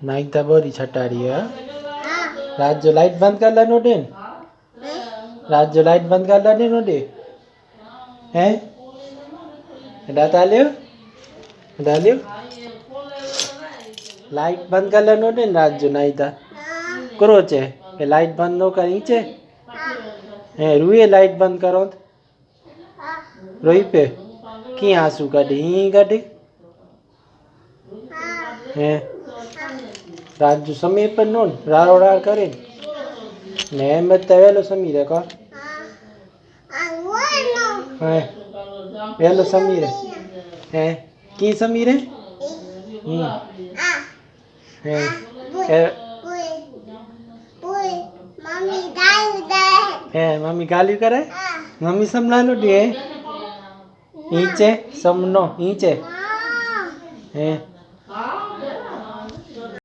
नाइक था बोरी छटा रही है। रात जो लाइट बंद कर ला नोटे। रात जो लाइट बंद कर ला नहीं नोटे हैं। डालियो डालियो लाइट बंद कर ला नोटे रात जो नाई था करो चे ए लाइट बंद नो कर नीचे है रुए लाइट बंद करो रोई पे की आंसू काटे ही काटे है रात जो समय पर नो रारो रार करे ने मत तवेलो समीरे को है वेलो समीरे है की समीरे है है मम्मी गाली करे मम्मी समला लो दे नीचे समनो नीचे है